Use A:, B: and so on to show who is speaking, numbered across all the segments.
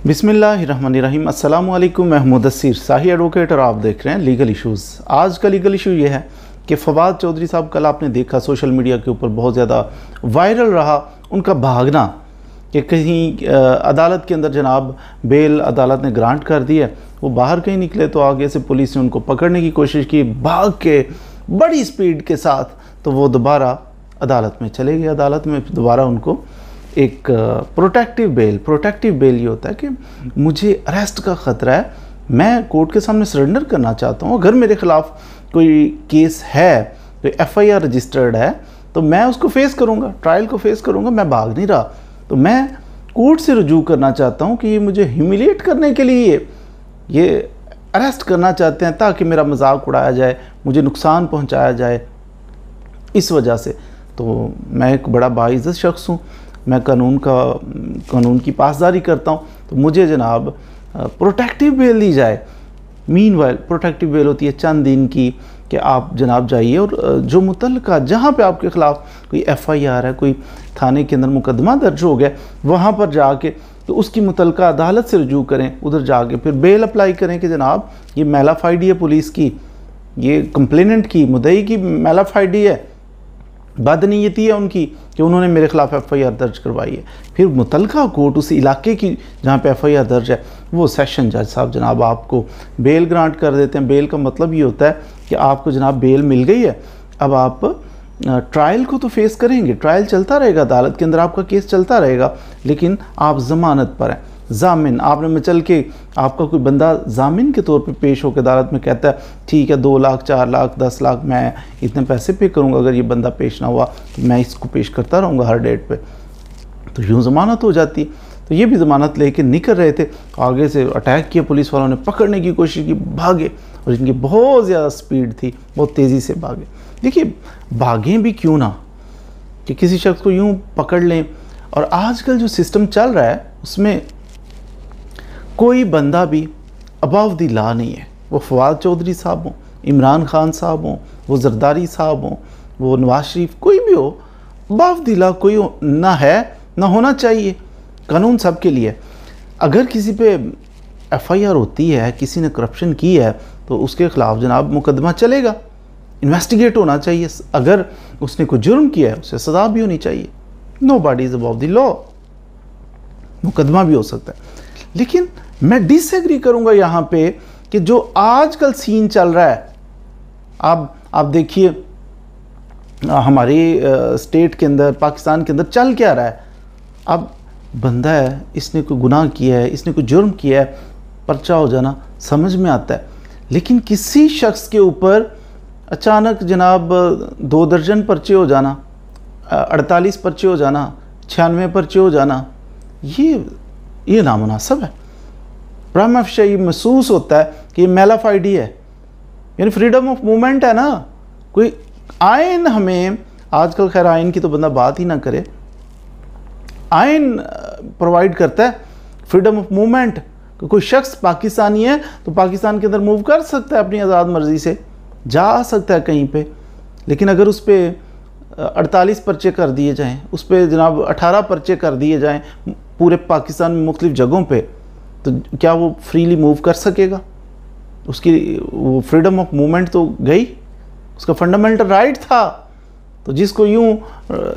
A: बिस्मिल्लाहिर्रहमानिर्रहीम। अस्सलाम वालेकुम। मैं मुदस्सिर शाही एडवोकेट और आप देख रहे हैं लीगल इश्यूज़। आज का लीगल इशू ये है कि फवाद चौधरी साहब, कल आपने देखा सोशल मीडिया के ऊपर बहुत ज़्यादा वायरल रहा उनका भागना कि कहीं अदालत के अंदर जनाब बेल अदालत ने ग्रांट कर दी है, वो बाहर कहीं निकले तो आगे से पुलिस ने उनको पकड़ने की कोशिश की, भाग के बड़ी स्पीड के साथ, तो वो दोबारा अदालत में चले गए। अदालत में दोबारा उनको एक प्रोटेक्टिव बेल ये होता है कि मुझे अरेस्ट का ख़तरा है, मैं कोर्ट के सामने सरेंडर करना चाहता हूँ, अगर मेरे ख़िलाफ़ कोई केस है, कोई एफआईआर रजिस्टर्ड है तो मैं उसको फेस करूँगा, ट्रायल को फेस करूँगा, मैं भाग नहीं रहा, तो मैं कोर्ट से रुजू करना चाहता हूँ कि ये मुझे ह्यूमिलिएट करने के लिए ये अरेस्ट करना चाहते हैं ताकि मेरा मजाक उड़ाया जाए, मुझे नुकसान पहुँचाया जाए। इस वजह से तो मैं एक बड़ा बाइज़्ज़त शख्स हूँ, मैं कानून की पासदारी करता हूँ, तो मुझे जनाब प्रोटेक्टिव बेल दी जाए। मीनवाइल प्रोटेक्टिव बेल होती है चंद दिन की कि आप जनाब जाइए और जो मुतल्लिका जहाँ पे आपके ख़िलाफ़ कोई एफआईआर है, कोई थाने के अंदर मुकदमा दर्ज हो गया, वहाँ पर जाके तो उसकी मुतल्लिका अदालत से रुजू करें, उधर जाके फिर बेल अप्लाई करें कि जनाब ये मैलाफाइडी है पुलिस की, ये कंप्लेनेंट की, मुद्दई की मैलाफाइडी है, बदनीयती है उनकी कि उन्होंने मेरे ख़िलाफ़ एफआईआर दर्ज करवाई है। फिर मुतल्लिका कोर्ट उस इलाके की जहाँ पे एफआईआर दर्ज है, वो सेशन जज साहब जनाब आपको बेल ग्रांट कर देते हैं। बेल का मतलब ये होता है कि आपको जनाब बेल मिल गई है, अब आप ट्रायल को तो फेस करेंगे, ट्रायल चलता रहेगा, अदालत के अंदर आपका केस चलता रहेगा, लेकिन आप ज़मानत पर हैं, जामिन आपने में चल के आपका कोई बंदा जामिन के तौर पे पेश होकर अदालत में कहता है ठीक है 2 लाख 4 लाख 10 लाख मैं इतने पैसे पे करूँगा, अगर ये बंदा पेश ना हुआ तो मैं इसको पेश करता रहूँगा हर डेट पे, तो यूँ ज़मानत हो जाती। तो ये भी ज़मानत लेके निकल रहे थे, आगे से अटैक किया पुलिस वालों ने, पकड़ने की कोशिश की, भागे, और इनकी बहुत ज़्यादा स्पीड थी, बहुत तेज़ी से भागे। देखिए भागें भी क्यों ना कि किसी शख्स को यूँ पकड़ लें, और आजकल जो सिस्टम चल रहा है उसमें कोई बंदा भी अबाव द लॉ नहीं है, वो फवाद चौधरी साहब हों, इमरान खान साहब हों, वो जरदारी साहब हों, वो नवाज शरीफ, कोई भी हो, अबाव द लॉ कोई ना है ना होना चाहिए। कानून सब के लिए। अगर किसी पे एफआईआर होती है, किसी ने करप्शन की है, तो उसके ख़िलाफ़ जनाब मुकदमा चलेगा, इन्वेस्टिगेट होना चाहिए, अगर उसने कोई जुर्म किया है उसे सज़ा भी होनी चाहिए। Nobody is above the law, मुकदमा भी हो सकता है। लेकिन मैं डिसएग्री करूंगा यहाँ पे कि जो आजकल सीन चल रहा है, आप देखिए हमारी स्टेट के अंदर, पाकिस्तान के अंदर चल क्या रहा है। अब बंदा है, इसने कोई गुनाह किया है, इसने कोई जुर्म किया है, पर्चा हो जाना समझ में आता है, लेकिन किसी शख्स के ऊपर अचानक जनाब 2 दर्जन पर्चे हो जाना, 48 पर्चे हो जाना, 96 पर्चे हो जाना, ये नामुनासिब है। प्राइमा फेशी महसूस होता है कि ये मैलाफाइडी है, यानी फ्रीडम ऑफ मूवमेंट है ना, कोई आइन हमें, आजकल खैर आइन की तो बंदा बात ही ना करे, आइन प्रोवाइड करता है फ्रीडम ऑफ मूवमेंट, कोई शख्स पाकिस्तानी है तो पाकिस्तान के अंदर मूव कर सकता है, अपनी आज़ाद मर्ज़ी से जा सकता है कहीं पे, लेकिन अगर उस पर 48 पर्चे कर दिए जाएँ, उस पर जनाब 18 पर्चे कर दिए जाएँ पूरे पाकिस्तान में मुख्तलिफ़ जगहों पे, तो क्या वो फ्रीली मूव कर सकेगा? उसकी वो फ्रीडम ऑफ मूवमेंट तो गई, उसका फंडामेंटल राइट था। तो जिसको यूँ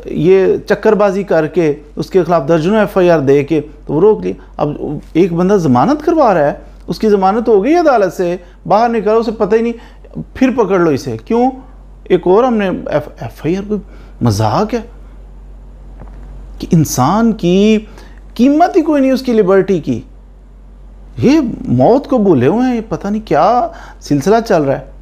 A: ये चक्करबाजी करके उसके ख़िलाफ़ दर्जनों एफआईआर दे के तो वो रोक लिया। अब एक बंदा ज़मानत करवा रहा है, उसकी ज़मानत हो गई अदालत से, बाहर निकला, उसे पता ही नहीं, फिर पकड़ लो इसे, क्यों? एक और हमने एफआईआर, कोई मजाक है कि इंसान की कीमत ही कोई नहीं उसकी लिबर्टी की, ये मौत को बोले हुए हैं, ये पता नहीं क्या सिलसिला चल रहा है।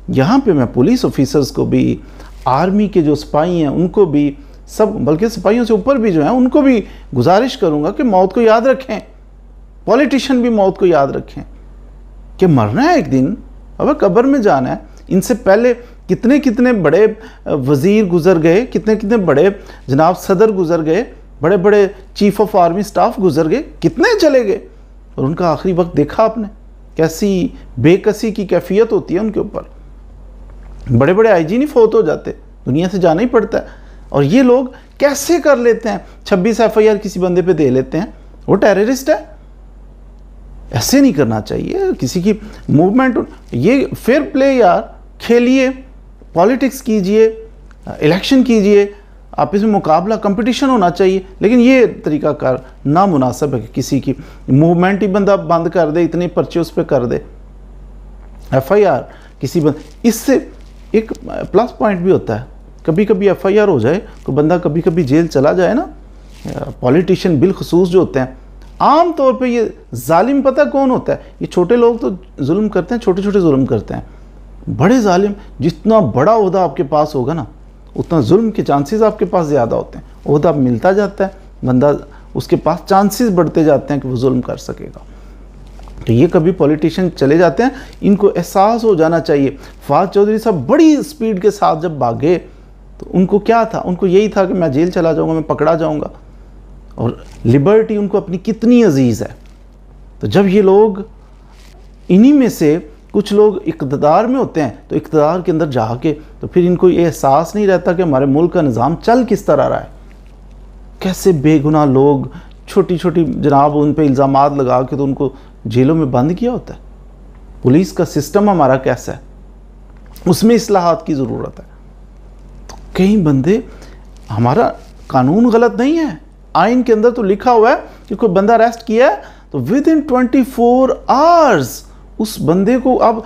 A: यहाँ पे मैं पुलिस ऑफिसर्स को भी, आर्मी के जो सिपाही हैं उनको भी, सब, बल्कि सिपाहियों से ऊपर भी जो हैं उनको भी गुजारिश करूँगा कि मौत को याद रखें, पॉलिटिशियन भी मौत को याद रखें कि मरना है एक दिन, अब कब्र में जाना है। इनसे पहले कितने कितने बड़े वज़ीर गुजर गए, कितने कितने बड़े जनाब सदर गुजर गए, बड़े बड़े चीफ ऑफ आर्मी स्टाफ गुजर गए, कितने चले गए, और उनका आखिरी वक्त देखा आपने, कैसी बेकसी की कैफियत होती है उनके ऊपर। बड़े बड़े आईजी नहीं फौत हो जाते, दुनिया से जाना ही पड़ता है, और ये लोग कैसे कर लेते हैं? 26 एफआईआर किसी बंदे पे दे लेते हैं, वो टेररिस्ट है, ऐसे नहीं करना चाहिए किसी की मूवमेंट। ये फेयर प्ले यार, खेलिए, पॉलिटिक्स कीजिए, इलेक्शन कीजिए, आपस में मुकाबला, कंपटीशन होना चाहिए। लेकिन ये तरीक़ाकार नामुनासिब है कि किसी की मूवमेंट ही बंदा बंद कर दे, इतने पर्चे उस पर कर दे, FIR किसी इससे एक प्लस पॉइंट भी होता है। कभी कभी FIR हो जाए तो बंदा कभी कभी जेल चला जाए ना, पॉलिटिशियन बिलखसूस जो होते हैं, आम तौर पे ये जालिम पता कौन होता है? ये छोटे लोग तो जुल्म करते हैं, छोटे छोटे जुल्म करते हैं। बड़े जालिम, जितना बड़ा ओहदा आपके पास होगा ना, उतना जुल्म के चांसेस आपके पास ज़्यादा होते हैं। ओहदा मिलता जाता है, बंदा उसके पास चांसेस बढ़ते जाते हैं कि वो जुल्म कर सकेगा। तो ये कभी पॉलिटिशियन चले जाते हैं, इनको एहसास हो जाना चाहिए। फवाद चौधरी साहब बड़ी स्पीड के साथ जब भागे तो उनको क्या था? उनको यही था कि मैं जेल चला जाऊँगा, मैं पकड़ा जाऊँगा। और लिबर्टी उनको अपनी कितनी अजीज़ है। तो जब ये लोग, इन्हीं में से कुछ लोग इक़्तिदार में होते हैं, तो इक़्तिदार के अंदर जाके तो फिर इनको ये एहसास नहीं रहता कि हमारे मुल्क का निज़ाम चल किस तरह रहा है। कैसे बेगुनाह लोग, छोटी छोटी जनाब उन पे इल्ज़ामात लगा के तो उनको जेलों में बंद किया होता है। पुलिस का सिस्टम हमारा कैसा है, उसमें इस्लाहात की ज़रूरत है। तो कई बंदे, हमारा कानून गलत नहीं है, आइन के अंदर तो लिखा हुआ है कि कोई बंदा अरेस्ट किया है तो विद इन 24 आवर्स उस बंदे को, अब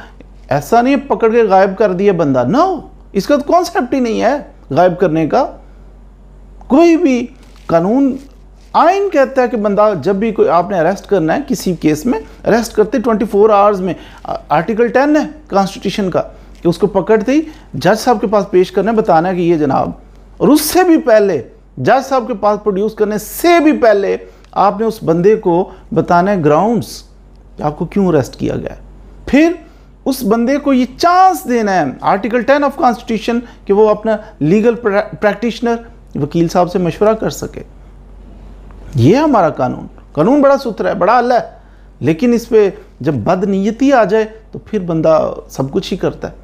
A: ऐसा नहीं है पकड़ के गायब कर दिया बंदा, नो, इसका तो कॉन्सेप्ट ही नहीं है गायब करने का। कोई भी कानून, आइन कहता है कि बंदा जब भी कोई आपने अरेस्ट करना है, किसी केस में अरेस्ट करते 24 आवर्स में, आर्टिकल 10 है कॉन्स्टिट्यूशन का कि उसको पकड़ते ही जज साहब के पास पेश करना है, बताना है कि ये जनाब, और उससे भी पहले जज साहब के पास प्रोड्यूस करने से भी पहले आपने उस बंदे को बताना है ग्राउंड्स, आपको क्यों अरेस्ट किया गया है। फिर उस बंदे को ये चांस देना है, आर्टिकल 10 ऑफ कॉन्स्टिट्यूशन, कि वो अपना लीगल प्रैक्टिशनर वकील साहब से मशवरा कर सके। ये हमारा कानून, कानून बड़ा सुथरा है, बड़ा अल्लाह है, लेकिन इस पर जब बदनीयती आ जाए तो फिर बंदा सब कुछ ही करता है।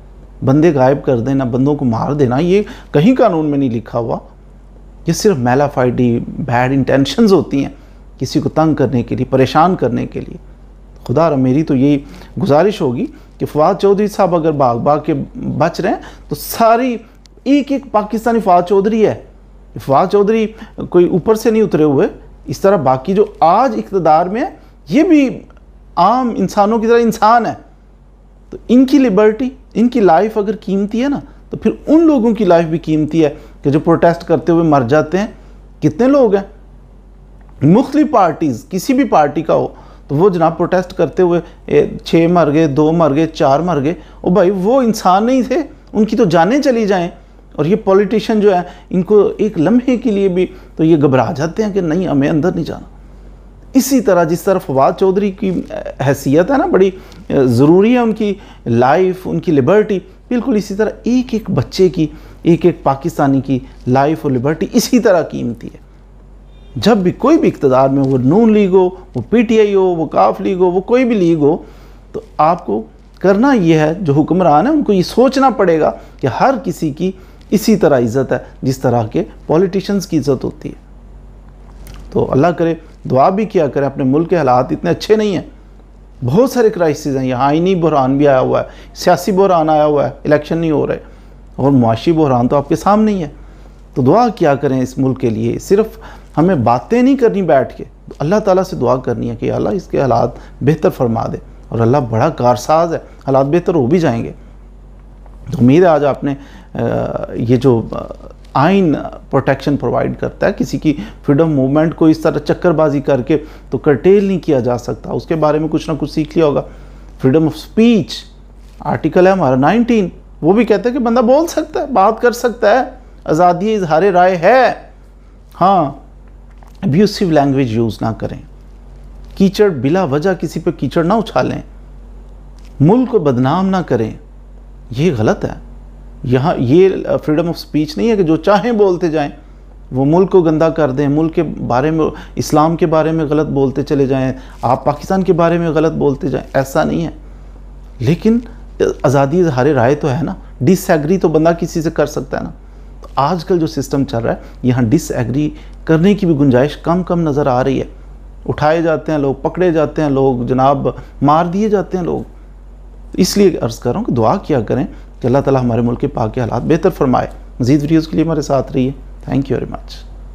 A: बंदे गायब कर देना, बंदों को मार देना, ये कहीं कानून में नहीं लिखा हुआ। ये सिर्फ मैलाफाइडी, बैड इंटेंशंस होती हैं किसी को तंग करने के लिए, परेशान करने के लिए। खुदा मेरी तो यही गुजारिश होगी कि फवाद चौधरी साहब अगर भाग भाग के बच रहे हैं तो सारी एक एक पाकिस्तानी फवाद चौधरी है। फवाद चौधरी कोई ऊपर से नहीं उतरे हुए, इस तरह बाकी जो आज इक़्तिदार में है ये भी आम इंसानों की तरह इंसान है। तो इनकी लिबर्टी, इनकी लाइफ अगर कीमती है ना, तो फिर उन लोगों की लाइफ भी कीमती है कि जो प्रोटेस्ट करते हुए मर जाते हैं। कितने लोग हैं, मुख्तलिफ पार्टीज़, किसी भी पार्टी का हो, तो वो जनाब प्रोटेस्ट करते हुए 6 मर गए, 2 मर गए, 4 मर गए। ओ भाई, वो इंसान नहीं थे, उनकी तो जानें चली जाएं। और ये पॉलिटिशियन जो है, इनको एक लम्हे के लिए भी तो ये घबरा जाते हैं कि नहीं, हमें अंदर नहीं जाना। इसी तरह जिस तरह फवाद चौधरी की हैसियत है ना, बड़ी ज़रूरी है उनकी लाइफ, उनकी लिबर्टी, बिल्कुल इसी तरह एक एक बच्चे की, एक एक पाकिस्तानी की लाइफ और लिबर्टी इसी तरह कीमती है। जब भी कोई भी इक़्तिदार में, वो नून लीग हो, वो PTI हो, वो काफ लीग हो, वो कोई भी लीग हो, तो आपको करना ये है, जो हुक्मरान है उनको ये सोचना पड़ेगा कि हर किसी की इसी तरह इज़्ज़त है जिस तरह के पॉलिटिशियंस की इज़्ज़त होती है। तो अल्लाह करे, दुआ भी किया करें। अपने मुल्क के हालात इतने अच्छे नहीं हैं, बहुत सारे क्राइसिस हैं यहाँ। आइनी बहरान भी आया हुआ है, सियासी बहरान आया हुआ है, इलेक्शन नहीं हो रहे, और मुआशी बहरान तो आपके सामने ही है। तो दुआ क्या करें इस मुल्क के लिए। सिर्फ हमें बातें नहीं करनी बैठ के, अल्लाह ताला से दुआ करनी है कि अल्लाह इसके हालात बेहतर फरमा दे। और अल्लाह बड़ा कारसाज है, हालात बेहतर हो भी जाएंगे। तो उम्मीद है आज आपने ये जो आइन प्रोटेक्शन प्रोवाइड करता है, किसी की फ्रीडम मूवमेंट को इस तरह चक्करबाजी करके तो कर्टेल नहीं किया जा सकता, उसके बारे में कुछ ना कुछ सीख लिया होगा। फ्रीडम ऑफ स्पीच आर्टिकल है हमारा 19, वो भी कहता है कि बंदा बोल सकता है, बात कर सकता है, आज़ादी इजहार राय है। हाँ, अब्यूसिव लैंग्वेज यूज़ ना करें, कीचड़ बिला वजह किसी पे कीचड़ ना उछालें, मुल्क को बदनाम ना करें, ये गलत है। यहाँ ये फ्रीडम ऑफ स्पीच नहीं है कि जो चाहें बोलते जाएं, वो मुल्क को गंदा कर दें, मुल्क के बारे में, इस्लाम के बारे में गलत बोलते चले जाएं, आप पाकिस्तान के बारे में गलत बोलते जाएं, ऐसा नहीं है। लेकिन आज़ादी इज़हार राय तो है ना, डिसएग्री तो बंदा किसी से कर सकता है ना। तो आजकल जो सिस्टम चल रहा है, यहाँ डिसएग्री करने की भी गुंजाइश कम कम नज़र आ रही है। उठाए जाते हैं लोग, पकड़े जाते हैं लोग, जनाब मार दिए जाते हैं लोग। इसलिए अर्ज़ कर रहा हूँ कि दुआ किया करें कि अल्लाह ताला हमारे मुल्क के पाक के हालात बेहतर फरमाए। मज़ीद वीडियोज़ के लिए हमारे साथ रहिए। Thank you very much.